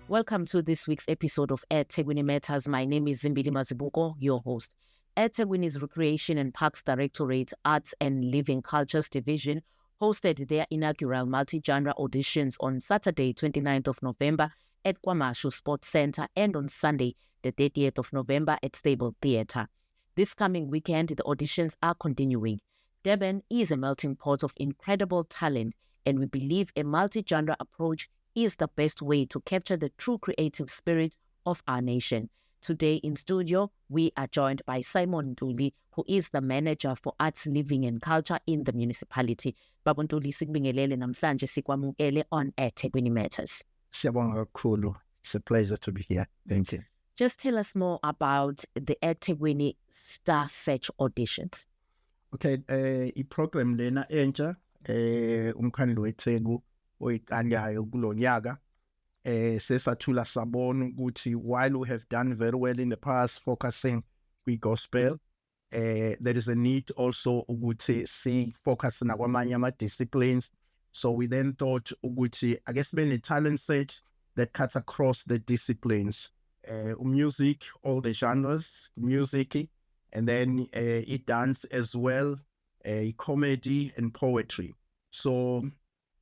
Welcome to this week's episode of eThekwini Matters. My name is Zimbili Mazibuko, your host. eThekwini's Recreation and Parks Directorate Arts and Living Cultures Division hosted their inaugural multi-genre auditions on Saturday, 29th of November at KwaMashu Sports Centre and on Sunday, the 30th of November at Stable Theatre. This coming weekend, the auditions are continuing. Durban is a melting pot of incredible talent, and we believe a multi-genre approach is the best way to capture the true creative spirit of our nation. Today in studio, we are joined by Simon Ntuli, who is the manager for arts, living and culture in the municipality. Baba Ntuli, sikubingelele namhlanje sikwamukele on eThekwini Matters. Siyabonga kakhulu. It's a pleasure to be here. Thank you. Just tell us more about the eThekwini Star Search auditions. Okay, I-program lena entsha umkhandlu weTheku oyiqalayo kulo nyaka sesathula sabona ukuthi while we have done very well in the past focusing with gospel, there is a need also ukuthi si focus na kwamanye ama disciplines. So we then thought ukuthi I guess many talent search that cuts across the disciplines, music, all the genres, music, and then dance as well, comedy and poetry. So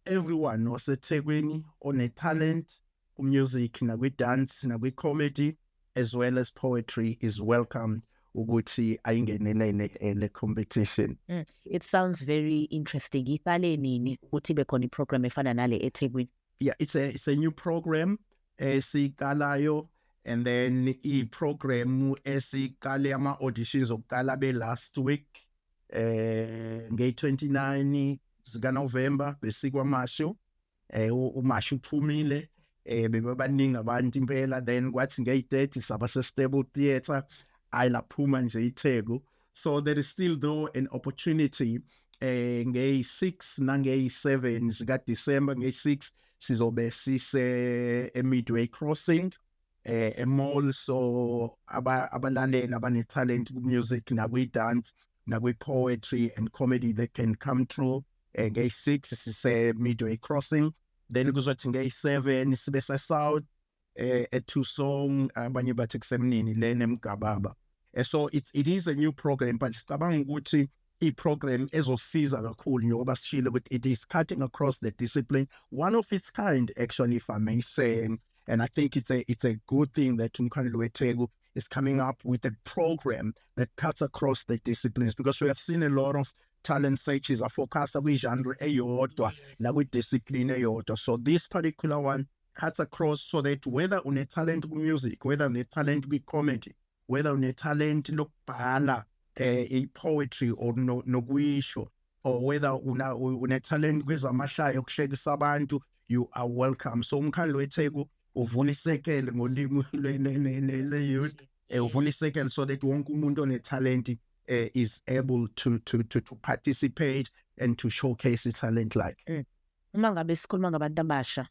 everyone oseThekwini on a talent, music, dance, comedy, as well as poetry is welcome ukuthi ayingenele le competition. It sounds very interesting. Iqale nini ukuthi bekhona iprogram efana nale eThekwini? Yeah, it's a new program esiqalayo, and then i-program esiqale ama auditions okuqala be last week nge-29 zika-November besikwaMashu. uMashu uphumile, bebaningi abantu impela, then kwathi nge-30 saba se-Stable Theatre ayilaphuma nje iTheku. So there is still though an opportunity nge-6 nange-7 zika-December. Nge-6 sizobe sise Midway Crossing mall, so abalaleli abane-talent ku-music nakwi-dance nakwi-poetry and comedy, they can come through. Nge-6 sise Midway Crossing, then kuzothi nge-7 sibe se-South eThusong, abanye bathi kusemnini lena eMgababa. So it is a new program, but sicabanga ukuthi i-program ezosiza kakhulu ngoba sishilo ukuthi it is cutting across the discipline, one of its kind actually, if I may say, and I think it's a good thing that umkhandlu weTheku is coming up with a program that cuts across the disciplines, because we have seen a lot of talent searches are focused on genre eyodwa nakwi-discipline eyodwa. So this particular one cuts across, so that whether une-talent music, whether une-talent comedy, whether une-talent lokubhala poetry or nokuyisho, or whether une-talent kwezamahlaya okuhlekisa abantu, you are welcome. So umkhandlu weTheku uvula isekele ngolimi le-youth, uvula isekele so that wonke umuntu one-talent is able to participate and to showcase the talent like. Uma ngabe sikhuluma ngabantu abasha,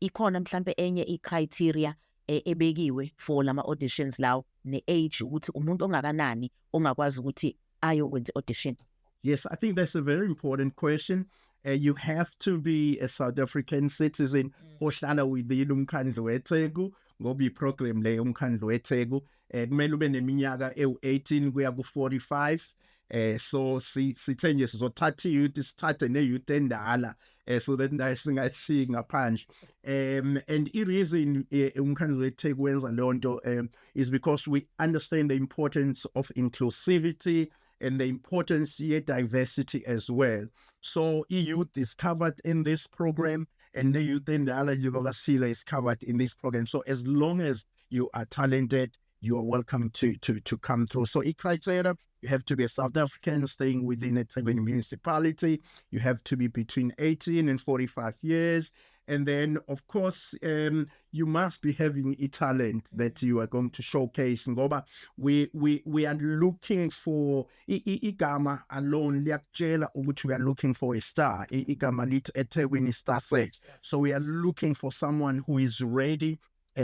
ikhona mhlambe enye i-criteria ebekiwe for lama auditions lawo ne-age ukuthi umuntu ongakanani ongakwazi ukuthi ayokwenza audition? Yes, I think that's a very important question. You have to be a South African citizen ohlala within umkhandlu weTheku ngoba i-program le umkhandlu weTheku kumele ube neminyaka ewu-18 kuya ku-45. So sithe nje sizothatha i-youth, sithathe ne-youth endala so that singashiyi ngaphandle. And i-reason umkhandlu weTheku wenza leyo nto is because we understand the importance of inclusivity and the importance of diversity as well. So youth is covered in this program, and the youth endala is covered in this program. So as long as you are talented, you are welcome to come through. So criteria, you have to be a South African staying within a Thekwini municipality. You have to be between 18 and 45 years. And then, of course, you must be having a talent that you are going to showcase. Ngoba we are looking for igama alone liyakutshela ukuthi we are looking for a star. Igama lithi eThekwini Star Search. So we are looking for someone who is ready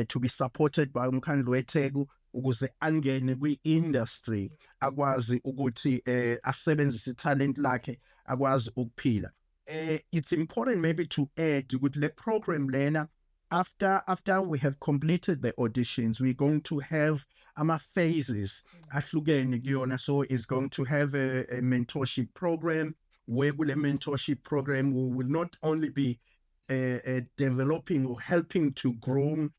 to be supported by umkhandlu weTheku ukuze angene kwi-industry, akwazi ukuthi asebenzise talent lakhe, akwazi ukuphila. It's important maybe to add ukuthi le program lena after we have completed the auditions, we're going to have phases ahlukene kuyona. So it's going to have a mentorship program, where with a mentorship program we will not only be developing or helping to groom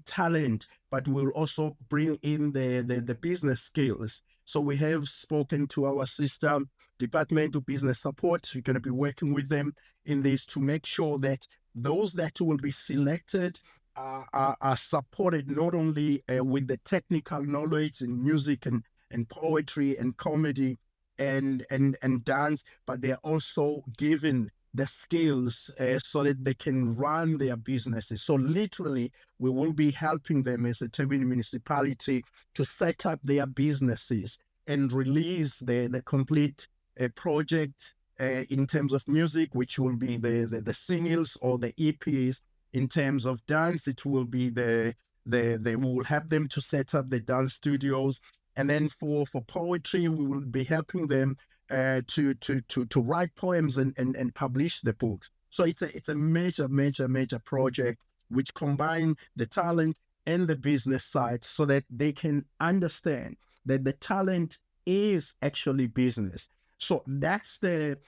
talent, but we'll also bring in the business skills. So we have spoken to our sister Department of Business Support. We're going to be working with them in this to make sure that those that will be selected are supported not only with the technical knowledge in music and poetry and comedy and dance, but they're also given the skills so that they can run their businesses. So literally, we will be helping them as a eThekwini municipality to set up their businesses and release the complete project in terms of music, which will be the singles or the EPs. In terms of dance, it will be they will help them to set up the dance studios. And then for poetry, we will be helping them to write poems and publish the books. So it's a major project which combine the talent and the business side so that they can understand that the talent is actually business. So that's the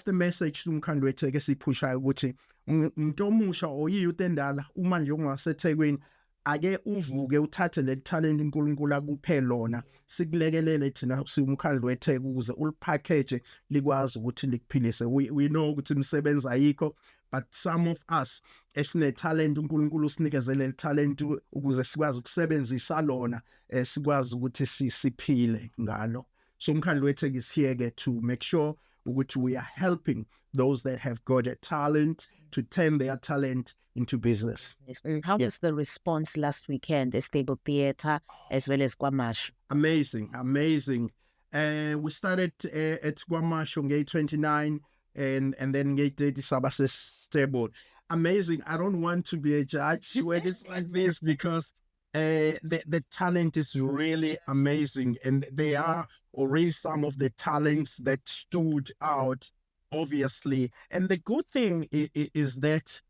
message uMkhandlo weTheko esiphushayo ukuthi umuntu omusha oyiyouth endala uma nje ungaseThekwini ake uvuke uthathe le talent uNkulunkulu akuphe lona, sikulekelele thina siwuMkhandlo weTheko ukuze ulipackage likwazi ukuthi likuphilise. We know ukuthi imisebenzi ayikho, but some of us esine talent uNkulunkulu usinikezele le talent ukuze sikwazi ukusebenzisa lona sikwazi ukuthi siphile ngalo. So uMkhandlo weTheko is here to make sure ukuthi we are helping those that have got a talent to turn their talent into business. How was the response last weekend at Stable Theatre as well as KwaMashu? Amazing. We started at KwaMashu on Gate 29 and then Gate 30 Sabase Stable. Amazing. I don't want to be a judge when it's like this because the talent is really amazing, and they are already some of the talents that stood out, obviously. And the good thing is that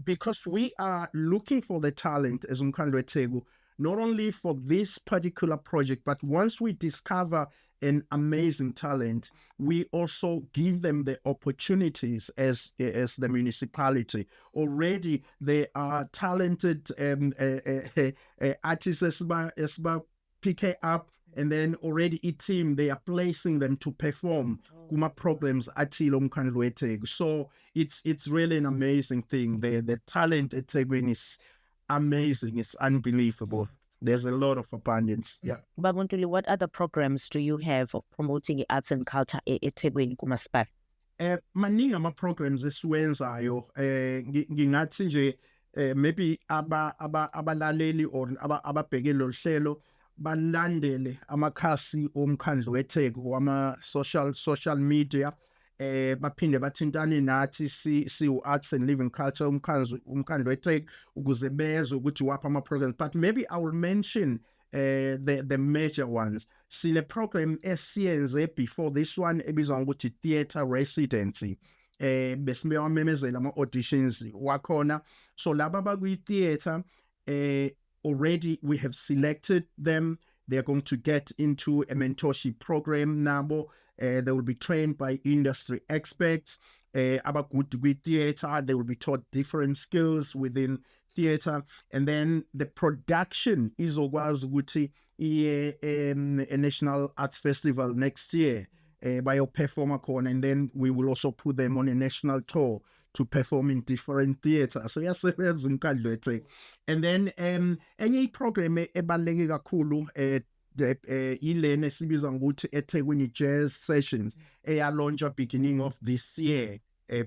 because we are looking for the talent as uMkhandlo weTheko, not only for this particular project, but once we discover an amazing talent, we also give them the opportunities as the municipality. Already there are talented artists as PK up, and then already a team, they are placing them to perform kuma programs atilo uMkhandlo weTheko. So it's really an amazing thing. The talent at Thekwini is amazing. It's unbelievable. There's a lot of abundance. Yeah. Babuntuli, what other programs do you have of promoting arts and culture at Thekwini kumasipala? Maningi ama-programs esiwenzayo. Ngingathi nje maybe abalaleli or ababheke lo hlelo balandele amakhasi oMkhandlo weTheko wama social media. Baphinde bathintane nathi si arts and living culture uMkhandlo weTheko ukuze bezwe ukuthi wapha ama-programs. But maybe I will mention the major ones. Sile program esiyenze before this one ebizwa ngokuthi theatre residency. Besibewamemezela ama-auditions wakhona. So laba bakwi-theatre already we have selected them. They're going to get into a mentorship program now. They will be trained by industry experts. About good with theatre, they will be taught different skills within theatre. And then the production is always a National Arts Festival next year by a performer corner. And then we will also put them on a national tour to perform in different theatres. So yes, uMkhandlo weTheko. And then any program ebaluleke kakhulu ilena esibiza ngokuthi eThekwini Jazz Sessions eyalaunchwa beginning of this year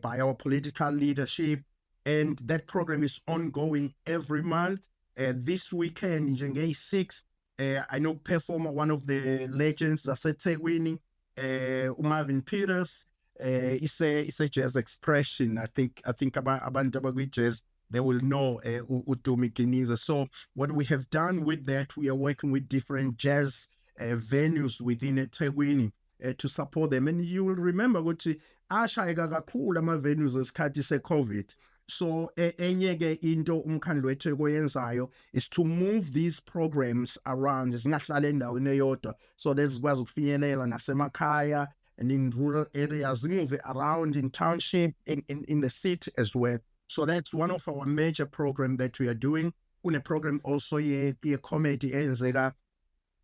by our political leadership, and that program is ongoing every month. This weekend njenge 6 I know performer, one of the legends zaseThekwini, uMarvin Peters. It's a jazz expression. I think abantu abakwi-jazz, they will know uDumi Giniza. So what we have done with that, we are working with different jazz venues within eThekwini to support them. And you will remember ukuthi ashayeka kakhulu ama-venues esikhathi se-COVID. So enye ke into umkhandlu wethu koyenzayo is to move these programs around, zingahlala endaweni eyodwa, so that zikwazi ukufinyelela nasemakhaya and in rural areas, move it around in township, in the city as well. So that's one of our major program that we are doing. Une program also ye comedy enzeka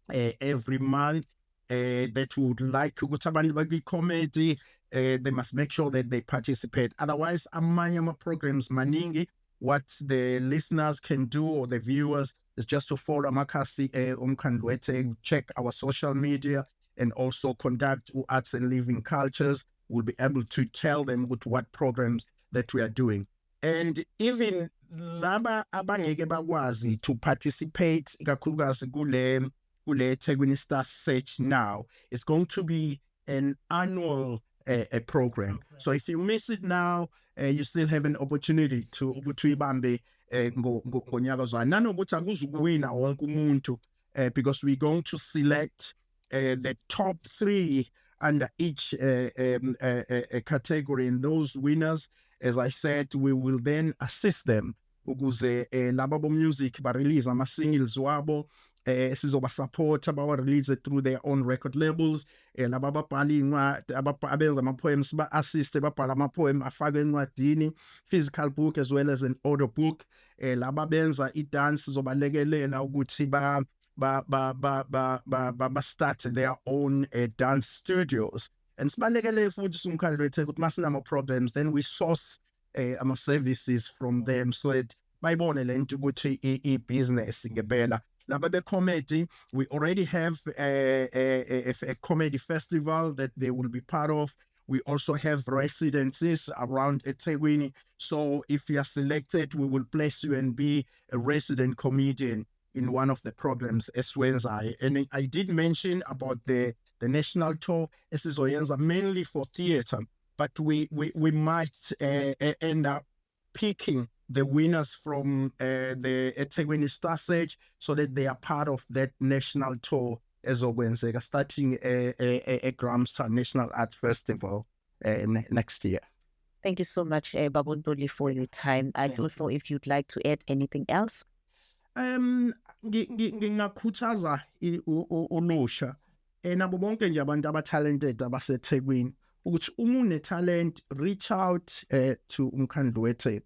every month that we would like ukuthi abantu baku-comedy they must make sure that they participate. Otherwise, amanye programs maningi. What the listeners can do or the viewers is just to follow Makasi umkhandlu wethu, check our social media, and also conduct Arts and Living Cultures. We'll be able to tell them what programs that we are doing. And even laba abangeke bakwazi to participate ikakhulukazi kule eThekwini Star Search now, it's going to be an annual a program. So if you miss it now, you still have an opportunity to ibambe ngonyaka ozwayo. Nanokuthi akuzukuwina wonke umuntu, because we're going to select the top 3 under each category, and those winners, as I said, we will then assist them ukuze laba bo music ba release ama singles wabo, sizoba support bawa release it through their own record labels, laba babhali abenza ama poems ba assist babhala ama poem afake encwadini, physical book as well as an audio book. Laba benza I dance zobalekelela ukuthi ba start their own dance studios. And sibalekele futhi umkhandlu wethu ukuthi masinama problems, then we source ama services from them so that bayibone lento ukuthi I business ngempela. Laba be comedy, we already have a comedy festival that they will be part of. We also have residencies around eThekwini. So if you are selected, we will place you and be a resident comedian in one of the programs as well. And I did mention about the national tour. This is mainly for theater, but we might end up picking the winners from the eThekwini Star Search so that they are part of that national tour as Wednesday, starting a Grahamstown National Art Festival next year. Thank you so much, Babu Ntuli, for your time. I don't know if you'd like to add anything else. Ngingakhuthaza ulusha nabo bonke nje abantu aba-talented abaseThekwini ukuthi uma une-talent, reach out to umkhandlu wethu,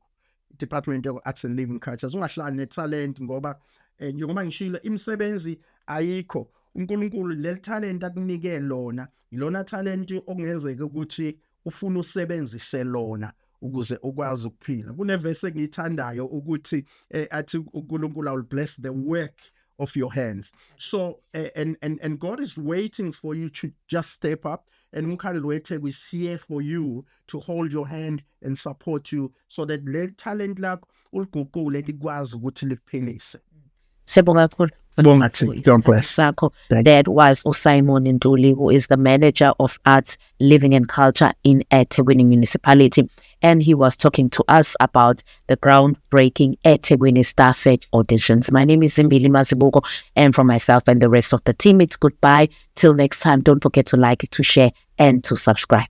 Department of Arts and Living Cultures. Ungahlali ne-talent ngoba njengoba ngishilo imisebenzi ayikho. uNkulunkulu le talent akunike lona, ilona talent okungenzeka ukuthi ufuna usebenzise lona ukuze ukwazi ukuphila. Kunevesi engiyithandayo ukuthi athi uNkulunkulu will bless the work of your hands. So and God is waiting for you to just step up, and umkhandlu wethu is here for you to hold your hand and support you so that le talent lakho uliguqule likwazi ukuthi liphilise. Siyabonga kakhulu. God bless. That was Simon Ntuli, who is the manager of Arts, Living and Culture in eThekwini Municipality. And he was talking to us about the groundbreaking eThekwini Star Search auditions. My name is Zimbili Mazibuko, and from myself and the rest of the team, it's goodbye. Till next time, don't forget to like, to share, and to subscribe.